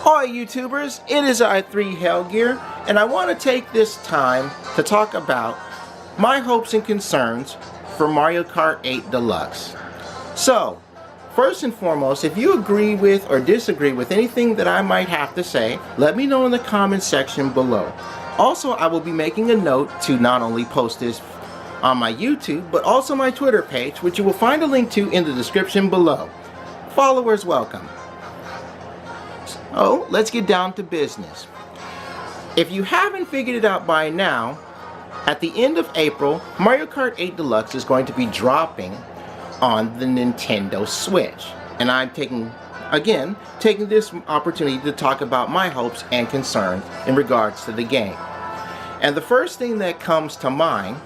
Hi YouTubers, it is I3 Hellgear, and I want to take this time to talk about my hopes and concerns for Mario Kart 8 Deluxe. So, first and foremost, if you agree with or disagree with anything that I might have to say, let me know in the comments section below. Also, I will be making a note to not only post this on my YouTube, but also my Twitter page, which you will find a link to in the description below. Followers welcome. So, let's get down to business. If you haven't figured it out by now, at the end of April, Mario Kart 8 Deluxe is going to be dropping on the Nintendo Switch. And I'm taking this opportunity to talk about my hopes and concerns in regards to the game. And the first thing that comes to mind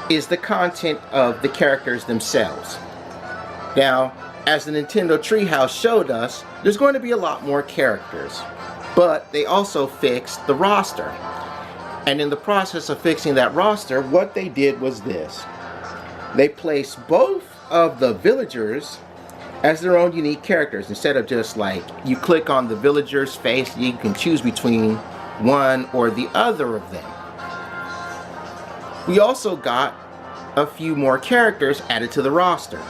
is the content of the characters themselves. Now, as the Nintendo Treehouse showed us, there's going to be a lot more characters, but they also fixed the roster. And in the process of fixing that roster, what they did was this. They placed both of the villagers as their own unique characters. Instead of just like, you click on the villager's face, you can choose between one or the other of them. We also got a few more characters added to the roster.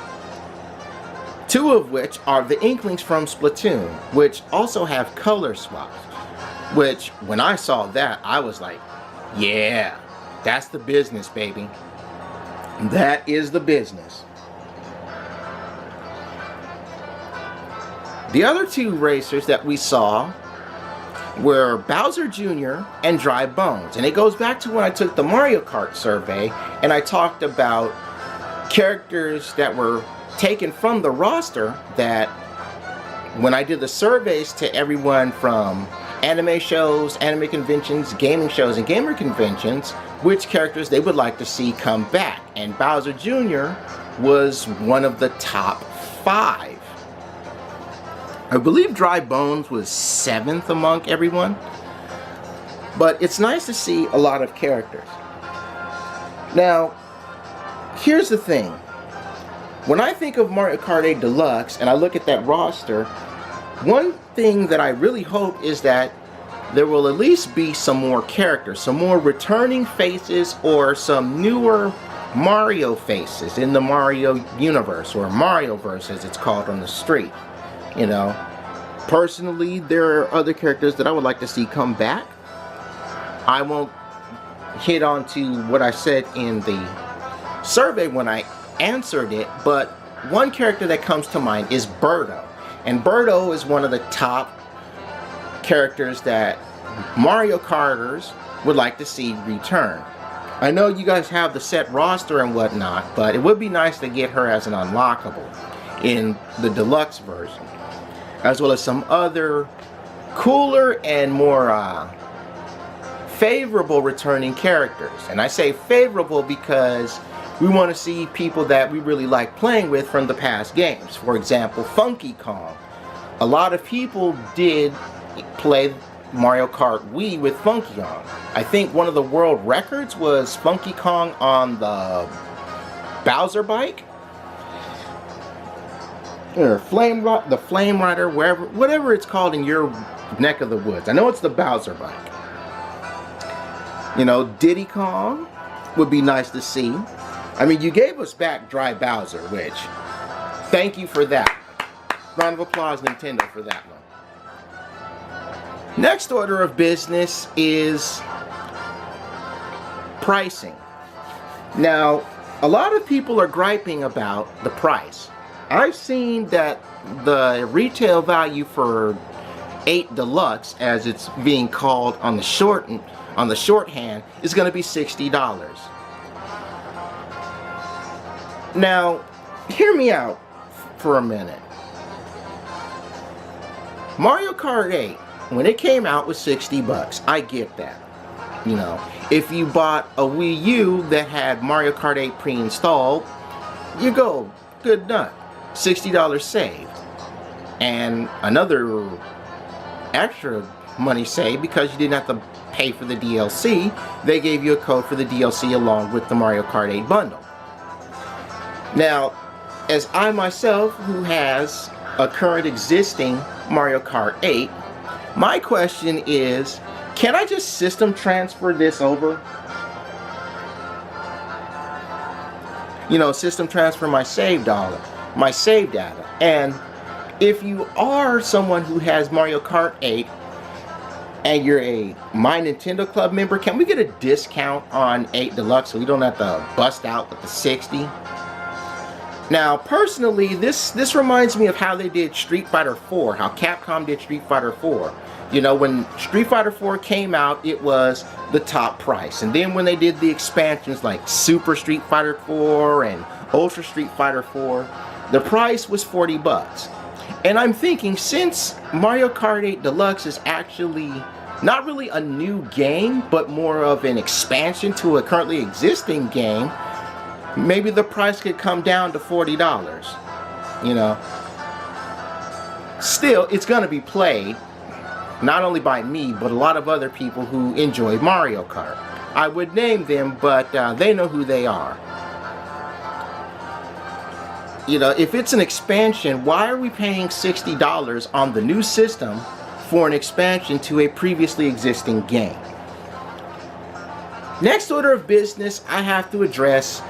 Two of which are the Inklings from Splatoon, which also have color swaps. Which, when I saw that, I was like, yeah, that's the business, baby. That is the business. The other two racers that we saw were Bowser Jr. and Dry Bones. And it goes back to when I took the Mario Kart survey and I talked about characters that were taken from the roster, that when I did the surveys to everyone from anime shows, anime conventions, gaming shows, and gamer conventions, which characters they would like to see come back. And Bowser Jr. was one of the top 5. I believe Dry Bones was 7th among everyone. But it's nice to see a lot of characters. Now, here's the thing. When I think of Mario Kart 8 Deluxe and I look at that roster, one thing that I really hope is that there will at least be some more characters, some more returning faces, or some newer Mario faces in the Mario universe, or Marioverse as it's called on the street. You know, personally, there are other characters that I would like to see come back. I won't hit on to what I said in the survey when I answered it, but one character that comes to mind is Birdo. And Birdo is one of the top characters that Mario Karters would like to see return. I know you guys have the set roster and whatnot, but it would be nice to get her as an unlockable in the deluxe version, as well as some other cooler and more favorable returning characters. And I say favorable because we want to see people that we really like playing with from the past games. For example, Funky Kong. A lot of people did play Mario Kart Wii with Funky Kong. I think one of the world records was Funky Kong on the Bowser bike, or the Flame Rider, whatever it's called in your neck of the woods. I know it's the Bowser bike. You know, Diddy Kong would be nice to see. I mean, you gave us back Dry Bowser, which, thank you for that. Round of applause, Nintendo, for that one. Next order of business is pricing. Now, a lot of people are griping about the price. I've seen that the retail value for 8 Deluxe, as it's being called on the shorthand, is going to be $60. Now, hear me out for a minute. Mario Kart 8, when it came out, was 60 bucks. I get that. You know, if you bought a Wii U that had Mario Kart 8 pre-installed, you go, good nut. $60 saved. And another extra money saved because you didn't have to pay for the DLC. They gave you a code for the DLC along with the Mario Kart 8 bundle. Now, as I myself, who has a current existing Mario Kart 8. My question is, can I just system transfer this over? You know, system transfer my save data. And if you are someone who has Mario Kart 8 and you're a My Nintendo Club member, can we get a discount on 8 Deluxe so we don't have to bust out with the 60? Now, personally, this reminds me of how they did Street Fighter 4, how Capcom did Street Fighter 4. You know, when Street Fighter 4 came out, it was the top price. And then when they did the expansions like Super Street Fighter 4 and Ultra Street Fighter 4, the price was 40 bucks. And I'm thinking, since Mario Kart 8 Deluxe is actually not really a new game, but more of an expansion to a currently existing game, maybe the price could come down to $40, you know. Still, it's going to be played, not only by me, but a lot of other people who enjoy Mario Kart. I would name them, but they know who they are. You know, if it's an expansion, why are we paying $60 on the new system for an expansion to a previously existing game? Next order of business, I have to address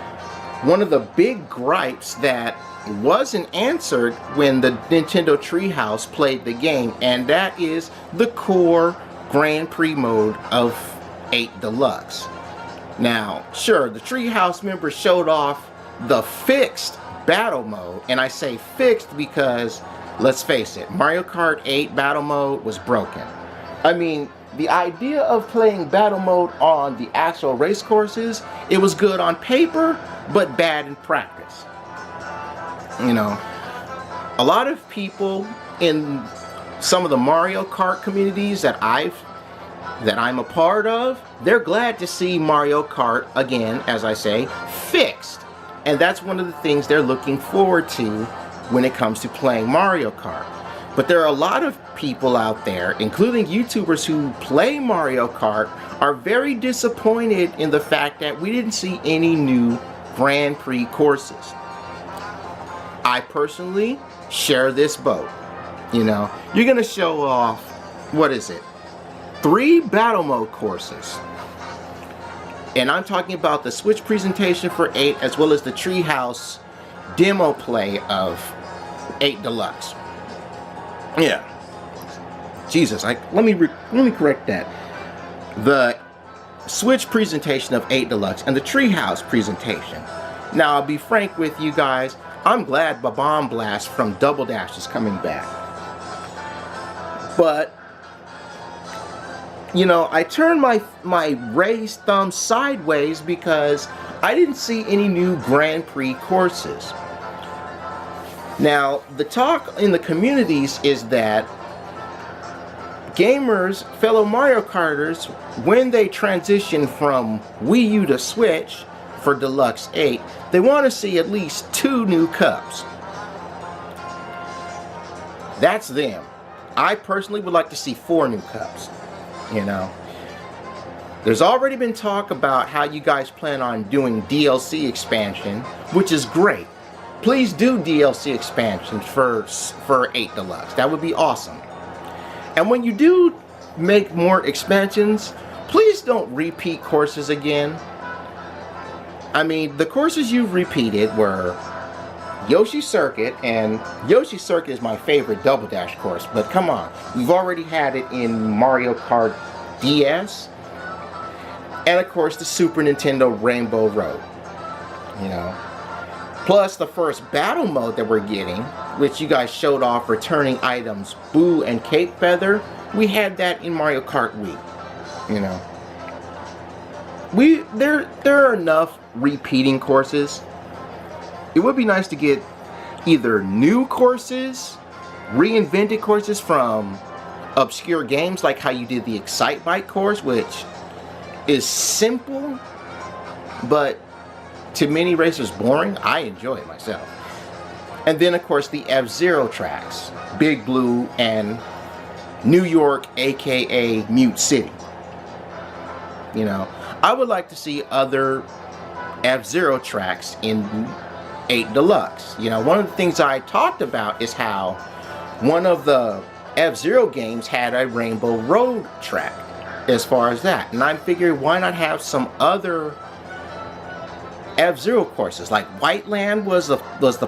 one of the big gripes that wasn't answered when the Nintendo Treehouse played the game, and that is the core Grand Prix mode of 8 Deluxe. Now, sure, the Treehouse members showed off the fixed battle mode, and I say fixed because, let's face it, Mario Kart 8 battle mode was broken. I mean, the idea of playing battle mode on the actual race courses, it was good on paper, but bad in practice. You know, a lot of people in some of the Mario Kart communities that I'm a part of, they're glad to see Mario Kart, again, as I say, fixed. And that's one of the things they're looking forward to when it comes to playing Mario Kart. But there are a lot of people out there, including YouTubers who play Mario Kart, are very disappointed in the fact that we didn't see any new Grand Prix courses. I personally share this boat. You know, you're gonna show off, what is it, 3 battle mode courses. And I'm talking about the Switch presentation for 8 as well as the Treehouse demo play of 8 Deluxe. Yeah. Jesus, let me correct that. The Switch presentation of 8 Deluxe and the Treehouse presentation. Now, I'll be frank with you guys, I'm glad Bomb Blast from Double Dash is coming back. But, you know, I turned my raised thumb sideways because I didn't see any new Grand Prix courses. Now, the talk in the communities is that gamers, fellow Mario Karters, when they transition from Wii U to Switch for Deluxe 8, they want to see at least 2 new cups. That's them. I personally would like to see 4 new cups. You know, there's already been talk about how you guys plan on doing DLC expansion, which is great. Please do DLC expansions for 8 Deluxe. That would be awesome. And when you do make more expansions, please don't repeat courses again. I mean, the courses you've repeated were Yoshi Circuit, and Yoshi Circuit is my favorite Double Dash course, but come on, we've already had it in Mario Kart DS, and of course the Super Nintendo Rainbow Road, you know. Plus the first battle mode that we're getting, which you guys showed off returning items Boo and Cape Feather, we had that in Mario Kart Wii, you know. There are enough repeating courses. It would be nice to get either new courses, reinvented courses from obscure games, like how you did the Excite Bike course, which is simple, but to many racers boring. I enjoy it myself. And then of course the F-Zero tracks, Big Blue and New York, aka Mute City. You know, I would like to see other F-Zero tracks in 8 Deluxe. You know, one of the things I talked about is how one of the F-Zero games had a Rainbow Road track as far as that. And I figured, why not have some other F-Zero courses? Like Whiteland was the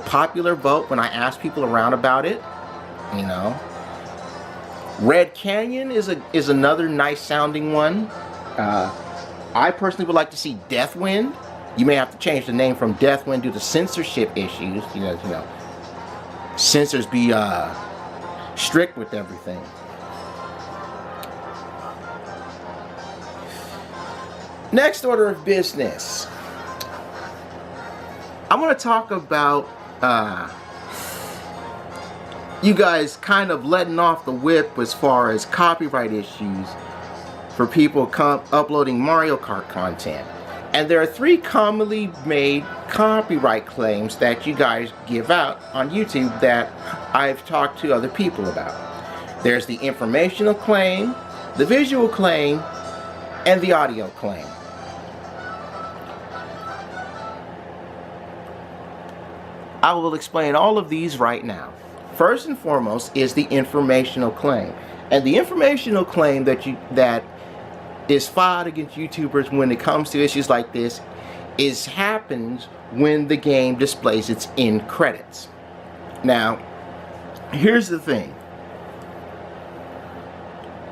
popular vote when I asked people around about it. You know, Red Canyon is another nice sounding one. I personally would like to see Deathwind. You may have to change the name from Deathwind due to censorship issues. You know, censors be strict with everything. Next order of business, I want to talk about you guys kind of letting off the whip as far as copyright issues for people uploading Mario Kart content. And there are 3 commonly made copyright claims that you guys give out on YouTube that I've talked to other people about. There's the informational claim, the visual claim, and the audio claim. I will explain all of these right now. First and foremost is the informational claim. And the informational claim that is filed against YouTubers when it comes to issues like this happens when the game displays its end credits. Now, here's the thing.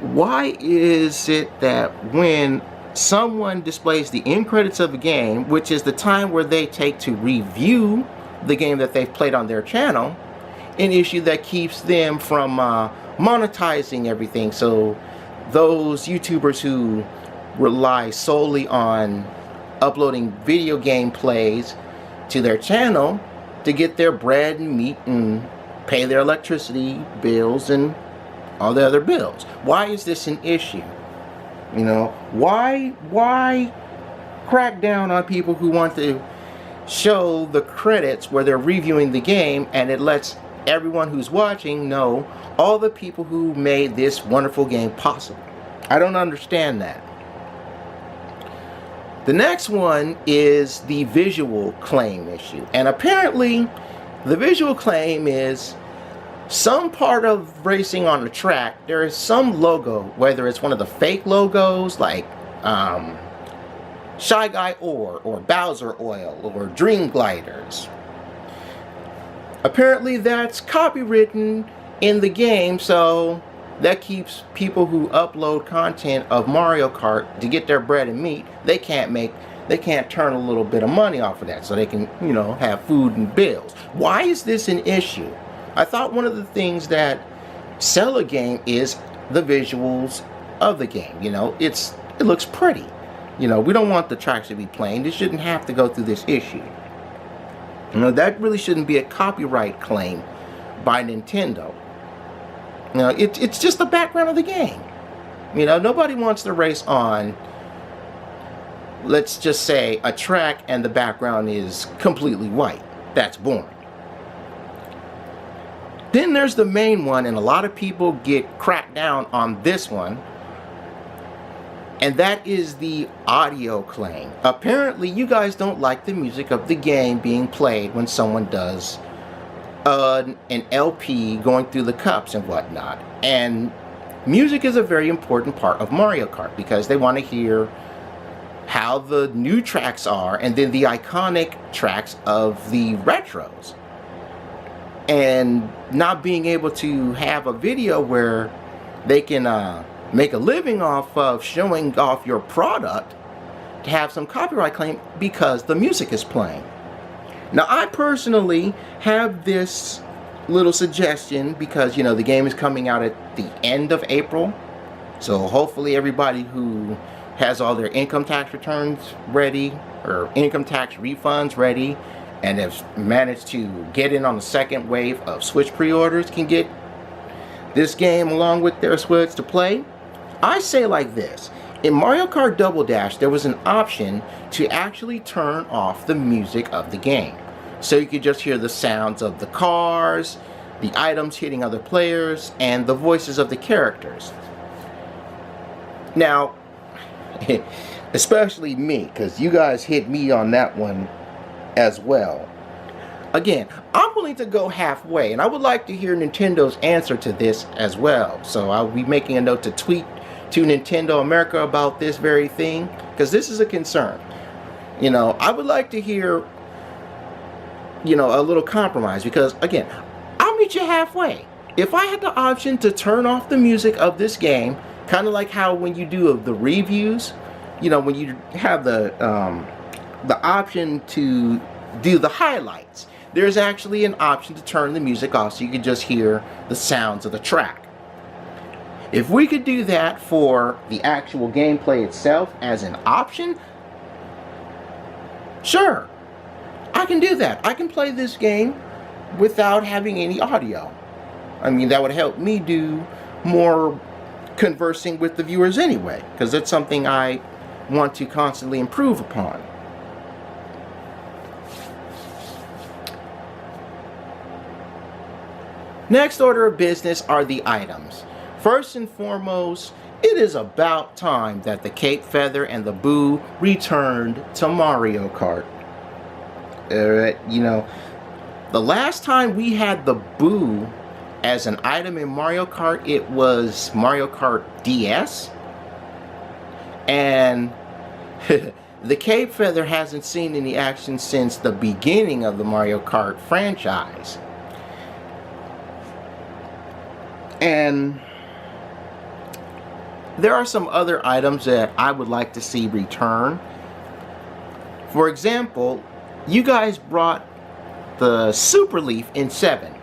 Why is it that when someone displays the end credits of a game, which is the time where they take to review the game that they've played on their channel, an issue that keeps them from monetizing everything? So those YouTubers who rely solely on uploading video game plays to their channel to get their bread and meat and pay their electricity bills and all the other bills. Why is this an issue? You know, why crack down on people who want to show the credits where they're reviewing the game, and it lets everyone who's watching know all the people who made this wonderful game possible? I don't understand that. The next one is the visual claim issue. And apparently, the visual claim is some part of racing on the track, there is some logo, whether it's one of the fake logos like Shy Guy Ore or Bowser Oil or Dream Gliders. Apparently that's copywritten in the game, so that keeps people who upload content of Mario Kart to get their bread and meat, they can't turn a little bit of money off of that, so they can, you know, have food and bills. Why is this an issue? I thought one of the things that sell a game is the visuals of the game. You know, it looks pretty. You know, we don't want the tracks to be plain. They shouldn't have to go through this issue. You know, that really shouldn't be a copyright claim by Nintendo. You know, it's just the background of the game. You know, nobody wants to race on, let's just say, a track and the background is completely white. That's boring. Then there's the main one, and a lot of people get cracked down on this one, and that is the audio claim. Apparently, you guys don't like the music of the game being played when someone does an LP going through the cups and whatnot. And music is a very important part of Mario Kart because they want to hear how the new tracks are and then the iconic tracks of the retros. And not being able to have a video where they can make a living off of showing off your product to have some copyright claim because the music is playing. Now, I personally have this little suggestion because, you know, the game is coming out at the end of April. So hopefully everybody who has all their income tax returns ready or income tax refunds ready and has managed to get in on the second wave of Switch pre-orders can get this game along with their Switch to play. I say like this. In Mario Kart Double Dash, there was an option to actually turn off the music of the game. So you could just hear the sounds of the cars, the items hitting other players, and the voices of the characters. Now, especially me, because you guys hit me on that one as well. Again, I'm willing to go halfway, and I would like to hear Nintendo's answer to this as well. So I'll be making a note to tweet to Nintendo America about this very thing, because this is a concern. You know, I would like to hear, you know, a little compromise, because again, I'll meet you halfway. If I had the option to turn off the music of this game, kind of like how when you do the reviews, you know, when you have the option to do the highlights, there's actually an option to turn the music off so you can just hear the sounds of the track. If we could do that for the actual gameplay itself as an option, sure, I can do that. I can play this game without having any audio. I mean, that would help me do more conversing with the viewers anyway, because that's something I want to constantly improve upon. Next order of business are the items. First and foremost, it is about time that the Cape Feather and the Boo returned to Mario Kart. You know, the last time we had the Boo as an item in Mario Kart, it was Mario Kart DS. And the Cape Feather hasn't seen any action since the beginning of the Mario Kart franchise. And there are some other items that I would like to see return. For example, you guys brought the Super Leaf in 7,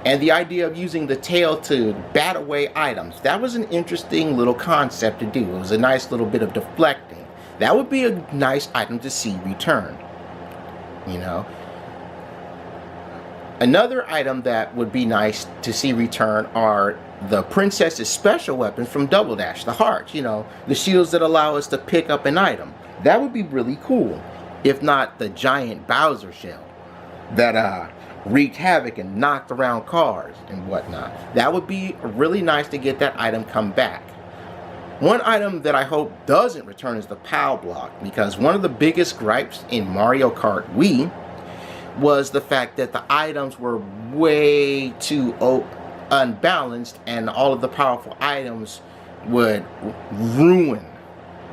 and the idea of using the tail to bat away items. That was an interesting little concept to do. It was a nice little bit of deflecting. That would be a nice item to see return, you know. Another item that would be nice to see return are the Princess's special weapons from Double Dash, the hearts, you know, the shields that allow us to pick up an item. That would be really cool, if not the giant Bowser shell that wreaked havoc and knocked around cars and whatnot. That would be really nice to get that item come back. One item that I hope doesn't return is the POW block, because one of the biggest gripes in Mario Kart Wii was the fact that the items were way too unbalanced, and all of the powerful items would ruin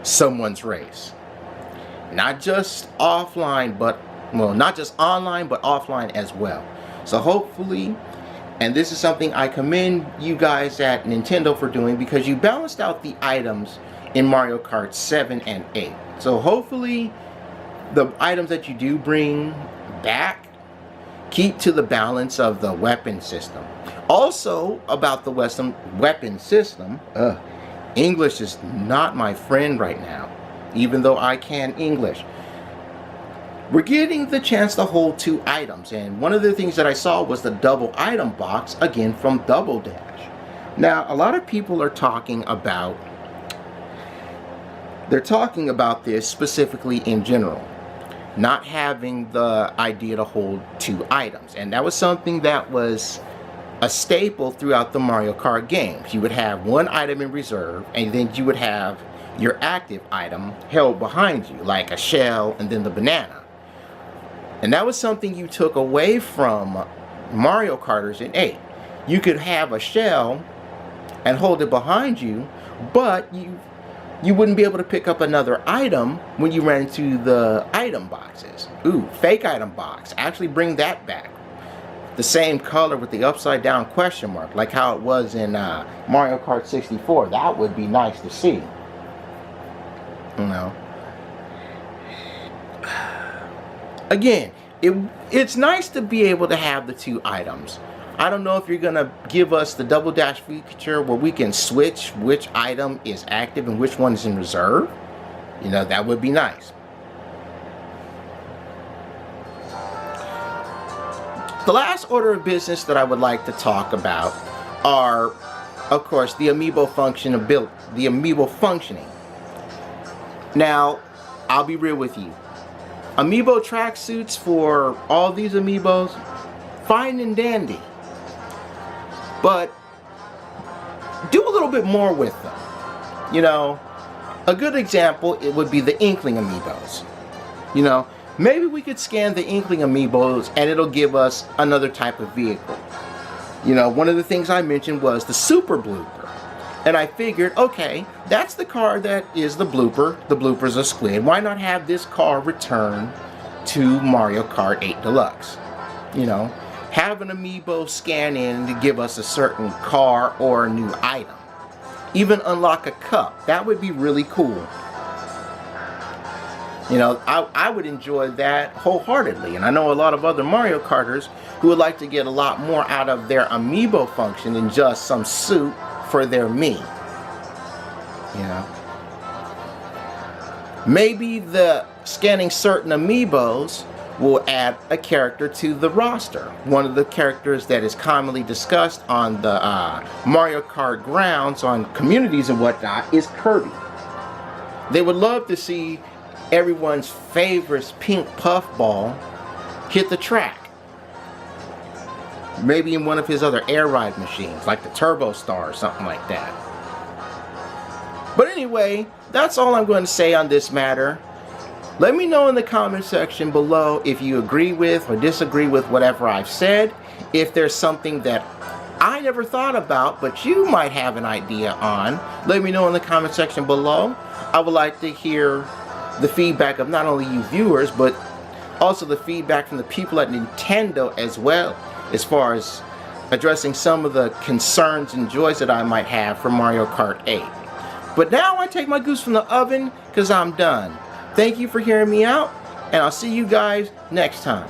someone's race. Not just offline, but, well, not just online, but offline as well. So hopefully, and this is something I commend you guys at Nintendo for doing, because you balanced out the items in Mario Kart 7 and 8. So hopefully the items that you do bring back keep to the balance of the weapon system. Also, about the weapon system, English is not my friend right now, even though I can English. We're getting the chance to hold 2 items, and one of the things that I saw was the double item box, again from Double Dash. Now, a lot of people are talking about this specifically in general, not having the idea to hold 2 items. And that was something that was a staple throughout the Mario Kart games. You would have one item in reserve, and then you would have your active item held behind you, like a shell and then the banana. And that was something you took away from Mario Karters in 8. You could have a shell and hold it behind you, but you wouldn't be able to pick up another item when you ran into the item boxes. Ooh, fake item box. Actually bring that back. The same color with the upside down question mark, like how it was in Mario Kart 64. That would be nice to see. You know. Again, it's nice to be able to have the 2 items. I don't know if you're gonna give us the Double Dash feature where we can switch which item is active and which one is in reserve. You know, that would be nice. The last order of business that I would like to talk about are, of course, the amiibo functioning. Now, I'll be real with you. Amiibo tracksuits for all these amiibos, fine and dandy. But do a little bit more with them. You know, a good example, it would be the Inkling amiibos. You know, maybe we could scan the Inkling amiibos and it'll give us another type of vehicle. You know, one of the things I mentioned was the Super Blooper. And I figured, okay, that's the car that is the blooper. The blooper's a squid. Why not have this car return to Mario Kart 8 Deluxe? You know, have an amiibo scan in to give us a certain car or a new item. Even unlock a cup. That would be really cool. You know, I would enjoy that wholeheartedly. And I know a lot of other Mario Karters who would like to get a lot more out of their amiibo function than just some suit for their Mii. You know, maybe the scanning certain amiibos will add a character to the roster. One of the characters that is commonly discussed on the Mario Kart grounds, on communities and whatnot, is Kirby. They would love to see everyone's favorite pink puffball hit the track. Maybe in one of his other air ride machines, like the Turbo Star or something like that. But anyway, that's all I'm going to say on this matter. Let me know in the comment section below if you agree with or disagree with whatever I've said. If there's something that I never thought about, but you might have an idea on, let me know in the comment section below. I would like to hear the feedback of not only you viewers, but also the feedback from the people at Nintendo as well, as far as addressing some of the concerns and joys that I might have for Mario Kart 8. But now I take my goose from the oven because I'm done. Thank you for hearing me out, and I'll see you guys next time.